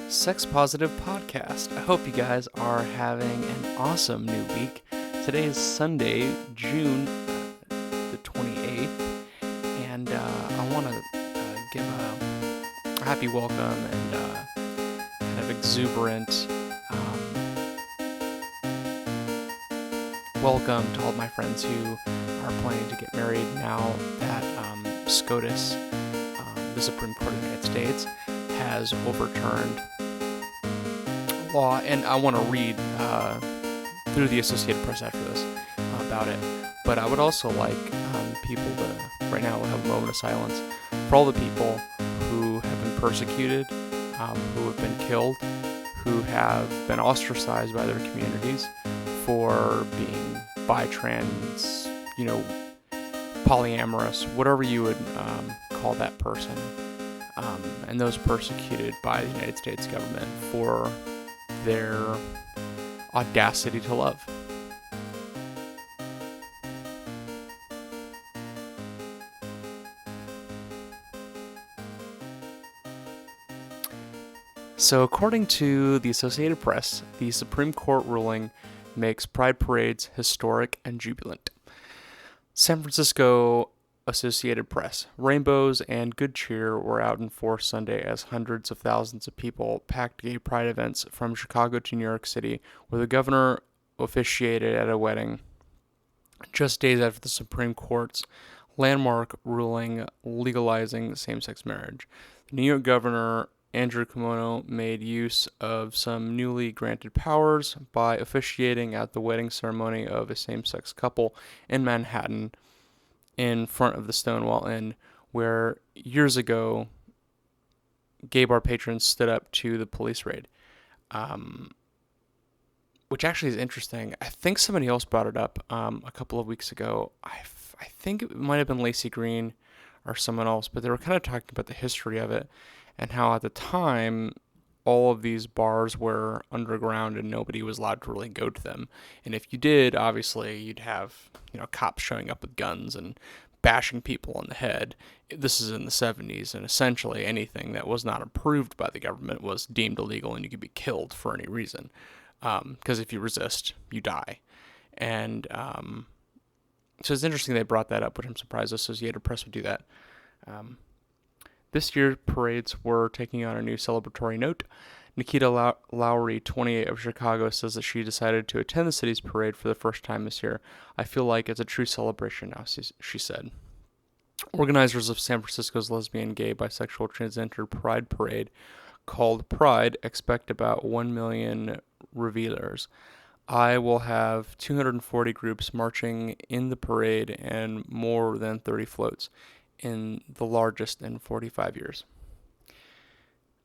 Sex Positive Podcast. I hope you guys are having an awesome new week. Today is Sunday, June the 28th, and I want to give a happy welcome and kind of exuberant welcome to all my friends who are planning to get married now that SCOTUS, the Supreme Court of the United States, has overturned law, and I want to read through the Associated Press after this about it. But I would also like people to, right now, have a moment of silence for all the people who have been persecuted, who have been killed, who have been ostracized by their communities for being bi, trans, polyamorous, whatever you would call that person, and those persecuted by the United States government for their audacity to love. So, according to the Associated Press, the Supreme Court ruling makes pride parades historic and jubilant. San Francisco Associated Press. Rainbows and good cheer were out in force Sunday as hundreds of thousands of people packed gay pride events from Chicago to New York City, where the governor officiated at a wedding just days after the Supreme Court's landmark ruling legalizing same-sex marriage. The New York governor, Andrew Cuomo, made use of some newly granted powers by officiating at the wedding ceremony of a same-sex couple in Manhattan, in front of the Stonewall Inn, where years ago gay bar patrons stood up to the police raid, which actually is interesting. I think somebody else brought it up a couple of weeks ago. I think it might have been Lacey Green or someone else, but they were kind of talking about the history of it and how at the time all of these bars were underground and nobody was allowed to really go to them. And if you did, obviously you'd have, cops showing up with guns and bashing people on the head. This is in the 70s, and essentially anything that was not approved by the government was deemed illegal and you could be killed for any reason. Because if you resist, you die. And so it's interesting they brought that up, which I'm surprised the Associated Press would do that. This year, parades were taking on a new celebratory note. Nikita Lowry, 28, of Chicago, says that she decided to attend the city's parade for the first time this year. I feel like it's a true celebration now, she said. Organizers of San Francisco's lesbian, gay, bisexual, transgender pride parade, called Pride, expect about 1 million revealers. I will have 240 groups marching in the parade and more than 30 floats, in the largest in 45 years.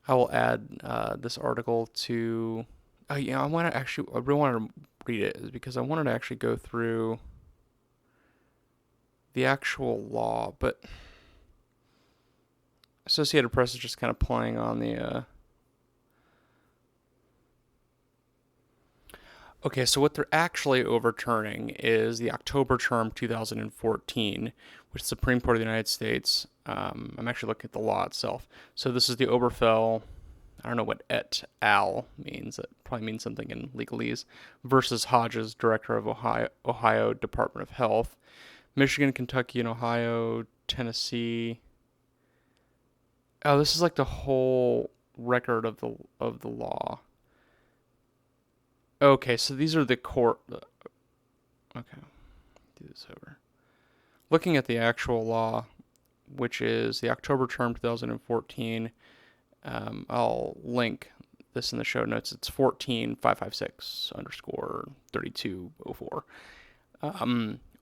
I will add this article to... I really wanted to read it because I wanted to actually go through the actual law, but Associated Press is just kind of playing on the... Okay, so what they're actually overturning is the October term 2014, which the Supreme Court of the United States, I'm actually looking at the law itself. So this is the Oberfell, I don't know what et al. Means, it probably means something in legalese, versus Hodges, Director of Ohio Department of Health. Michigan, Kentucky, and Ohio, Tennessee. Oh, this is like the whole record of the law. Okay, so these are the court... Okay, do this over. Looking at the actual law, which is the October term 2014, I'll link this in the show notes. It's 14556_3204.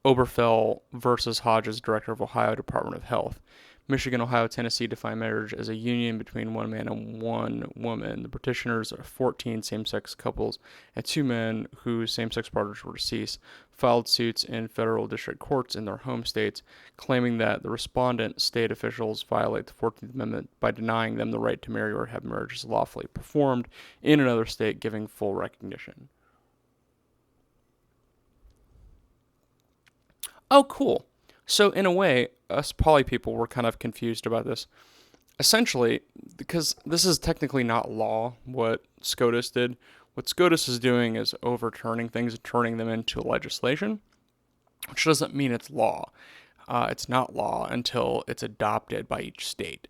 Oberfell versus Hodges, Director of Ohio Department of Health. Michigan, Ohio, Tennessee define marriage as a union between one man and one woman. The petitioners are 14 same-sex couples and 2 men whose same-sex partners were deceased, filed suits in federal district courts in their home states, claiming that the respondent state officials violate the 14th Amendment by denying them the right to marry or have marriages lawfully performed in another state, giving full recognition. Oh, cool. So in a way, us poly people were kind of confused about this. essentially, because this is technically not law, what SCOTUS did, what SCOTUS is doing is overturning things and turning them into legislation, which doesn't mean it's law. It's not law until it's adopted by each state.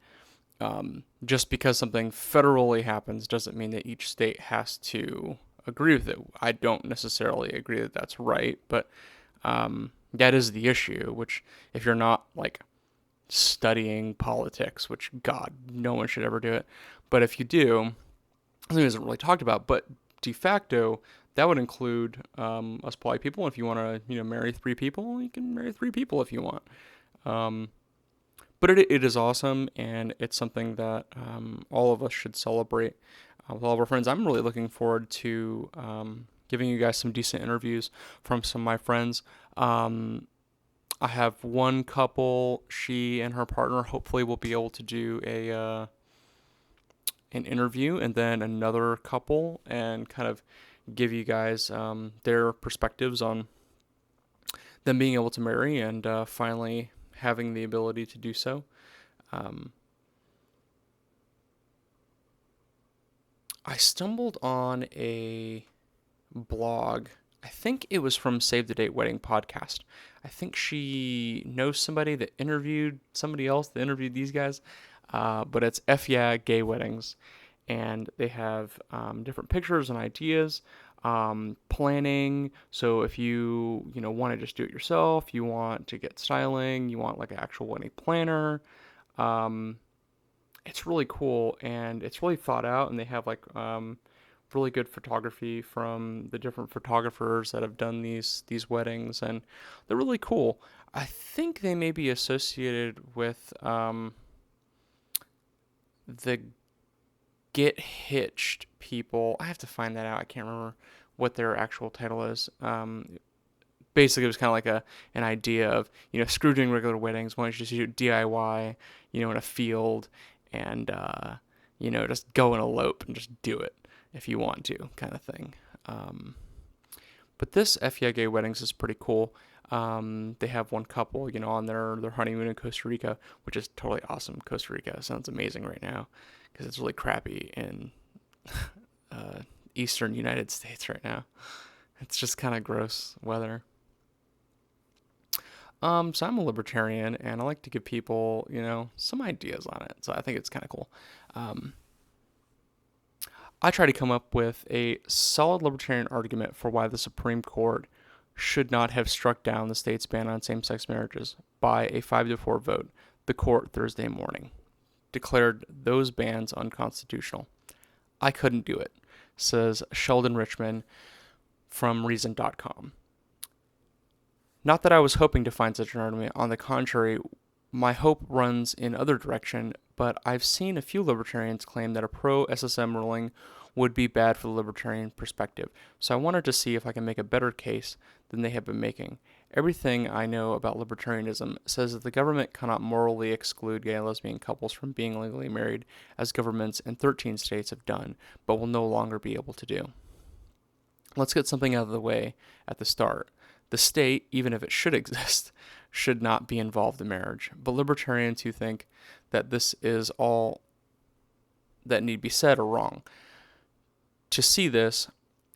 Just because something federally happens doesn't mean that each state has to agree with it. I don't necessarily agree that that's right, but that is the issue. Which, if you're not like studying politics, which God, no one should ever do it, but if you do, something isn't really talked about. But de facto, that would include us poly people. If you want to, marry three people, you can marry three people if you want. Um, but it is awesome, and it's something that all of us should celebrate with all of our friends. I'm really looking forward to giving you guys some decent interviews from some of my friends. I have one couple, she and her partner hopefully will be able to do an interview, and then another couple, and kind of give you guys their perspectives on them being able to marry and finally having the ability to do so. Um, I stumbled on a blog. I think it was from Save the Date Wedding podcast. I think she knows somebody that interviewed somebody else that interviewed these guys. But it's F Yeah Gay Weddings. And they have different pictures and ideas, planning. So if you want to just do it yourself, you want to get styling, you want like an actual wedding planner. Um, it's really cool, and it's really thought out, and they have like really good photography from the different photographers that have done these weddings, and they're really cool. I think they may be associated with the Get Hitched people. I have to find that out. I can't remember what their actual title is. Basically, it was kind of like an idea of screw doing regular weddings. Why don't you just do DIY, in a field, and just go and elope and just do it if you want to, kind of thing. Um, but this FIA Weddings is pretty cool. They have one couple, on their honeymoon in Costa Rica, which is totally awesome. Costa Rica sounds amazing right now because it's really crappy in uh, eastern United States right now. It's just kind of gross weather. So I'm a libertarian, and I like to give people, some ideas on it. So I think it's kind of cool. Um, I try to come up with a solid libertarian argument for why the Supreme Court should not have struck down the state's ban on same-sex marriages by a 5-4 vote. The court Thursday morning declared those bans unconstitutional. I couldn't do it, says Sheldon Richman from Reason.com. Not that I was hoping to find such an argument. On the contrary, my hope runs in other direction, but I've seen a few libertarians claim that a pro-SSM ruling would be bad for the libertarian perspective, so I wanted to see if I can make a better case than they have been making. Everything I know about libertarianism says that the government cannot morally exclude gay and lesbian couples from being legally married, as governments in 13 states have done, but will no longer be able to do. Let's get something out of the way at the start. The state, even if it should exist, should not be involved in marriage. But libertarians who think that this is all that need be said are wrong. To see this,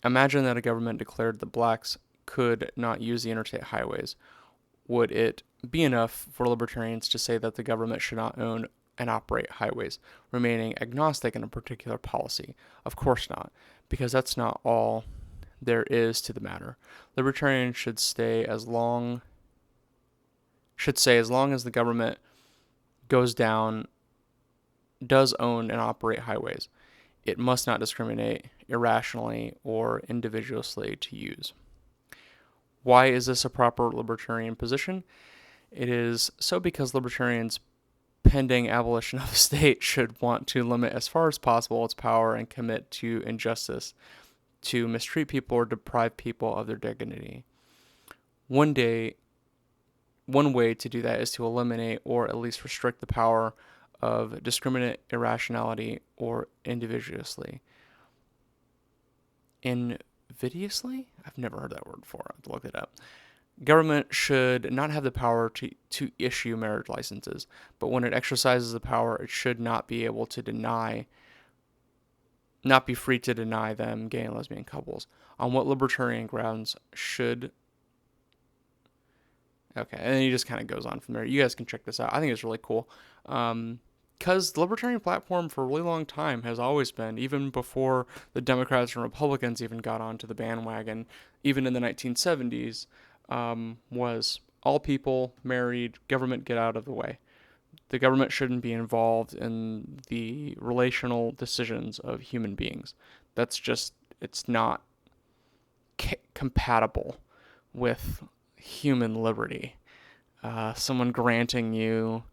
imagine that a government declared that blacks could not use the interstate highways. Would it be enough for libertarians to say that the government should not own and operate highways, remaining agnostic in a particular policy? Of course not, because that's not all there is to the matter. Libertarians should say as long as the government does own and operate highways, it must not discriminate irrationally or individuously to use. Why is this a proper libertarian position? It is so because libertarians pending abolition of the state should want to limit as far as possible its power and commit to injustice, to mistreat people or deprive people of their dignity. One way to do that is to eliminate or at least restrict the power of discriminate irrationality or invidiously. Invidiously? I've never heard that word before. I have to look it up. Government should not have the power to issue marriage licenses, but when it exercises the power, it should not be able to not be free to deny them gay and lesbian couples. On what libertarian grounds should. Okay, and then he just kind of goes on from there. You guys can check this out. I think it's really cool. Because the libertarian platform for a really long time has always been, even before the Democrats and Republicans even got onto the bandwagon, even in the 1970s, was all people, married, government get out of the way. The government shouldn't be involved in the relational decisions of human beings. That's just, it's not compatible with human liberty. Someone granting you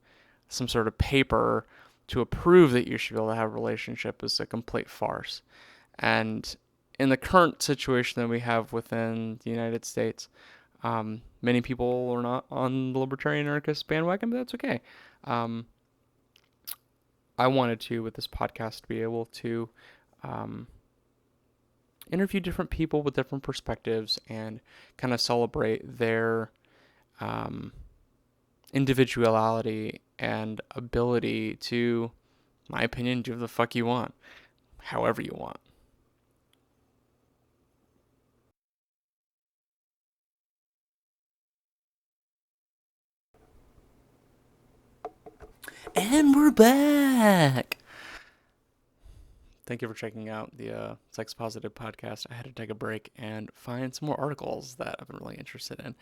some sort of paper to approve that you should be able to have a relationship is a complete farce. And in the current situation that we have within the United States, many people are not on the libertarian anarchist bandwagon, but that's okay. I wanted to, with this podcast, be able to um, interview different people with different perspectives and kind of celebrate their um, individuality and ability to, my opinion, do the fuck you want, however you want. And we're back. Thank you for checking out the Sex Positive podcast. I had to take a break and find some more articles that I've been really interested in.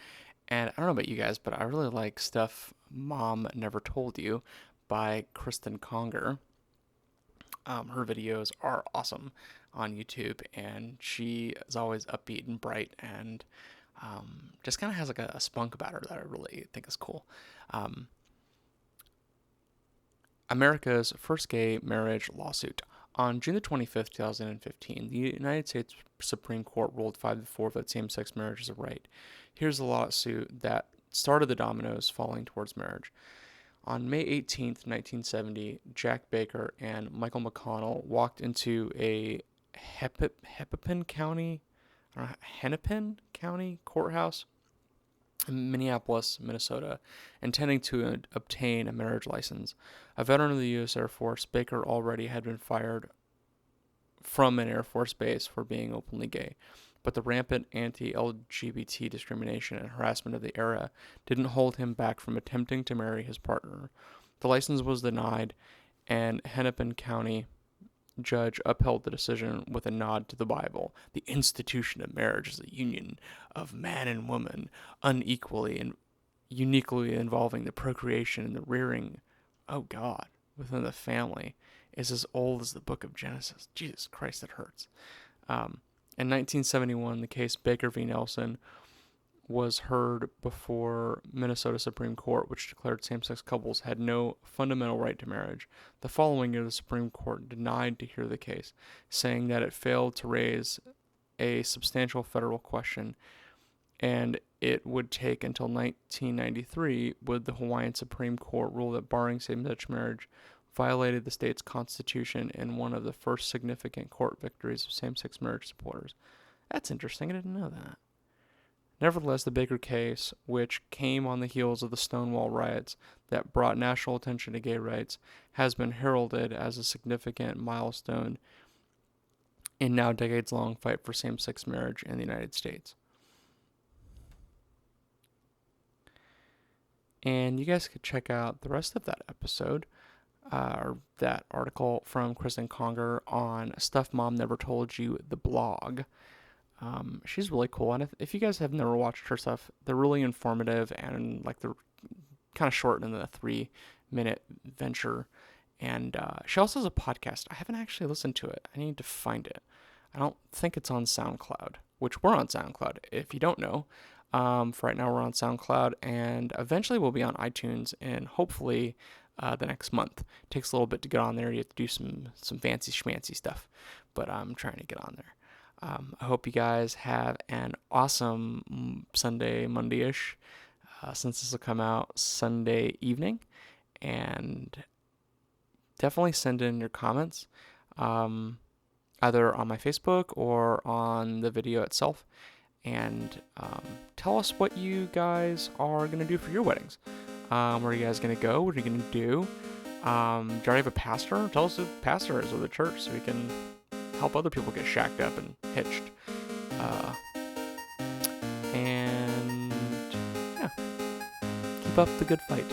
And I don't know about you guys, but I really like Stuff Mom Never Told You by Kristen Conger. Her videos are awesome on YouTube, and she is always upbeat and bright and just kind of has like a spunk about her that I really think is cool. Um, America's first gay marriage lawsuit. On June the 25th, 2015, the United States Supreme Court ruled 5-4 that same-sex marriage is a right. Here's the lawsuit that started the dominoes falling towards marriage. On May 18th, 1970, Jack Baker and Michael McConnell walked into a Hennepin County, Hennepin County courthouse in Minneapolis, Minnesota, intending to obtain a marriage license. A veteran of the U.S. Air Force, Baker already had been fired from an Air Force base for being openly gay. But the rampant anti-LGBT discrimination and harassment of the era didn't hold him back from attempting to marry his partner. The license was denied, and Hennepin County judge upheld the decision with a nod to the Bible. The institution of marriage is a union of man and woman, unequally and uniquely involving the procreation and the rearing, oh God, within the family, is as old as the book of Genesis. Jesus Christ, it hurts. In 1971, the case Baker v. Nelson was heard before Minnesota Supreme Court, which declared same-sex couples had no fundamental right to marriage. The following year, the Supreme Court denied to hear the case, saying that it failed to raise a substantial federal question, and it would take until 1993 would the Hawaiian Supreme Court rule that barring same-sex marriage violated the state's constitution in one of the first significant court victories of same-sex marriage supporters. That's interesting. I didn't know that. Nevertheless, the Baker case, which came on the heels of the Stonewall riots that brought national attention to gay rights, has been heralded as a significant milestone in now decades-long fight for same-sex marriage in the United States. And you guys could check out the rest of that episode, or that article from Kristen Conger on Stuff Mom Never Told You, the blog. She's really cool, and if you guys have never watched her stuff, they're really informative, and like they're kind of short in the 3-minute venture. And she also has a podcast. I haven't actually listened to it. I need to find it. I don't think it's on SoundCloud, which we're on SoundCloud. If you don't know, for right now we're on SoundCloud, and eventually we'll be on iTunes, and hopefully the next month. It takes a little bit to get on there. You have to do some fancy schmancy stuff, but I'm trying to get on there. I hope you guys have an awesome Sunday, Monday-ish, since this will come out Sunday evening. And definitely send in your comments, either on my Facebook or on the video itself. and tell us what you guys are going to do for your weddings. Where are you guys going to go? What are you going to do? Do you already have a pastor? Tell us who the pastor is of the church so we can help other people get shacked up and hitched. And yeah, keep up the good fight.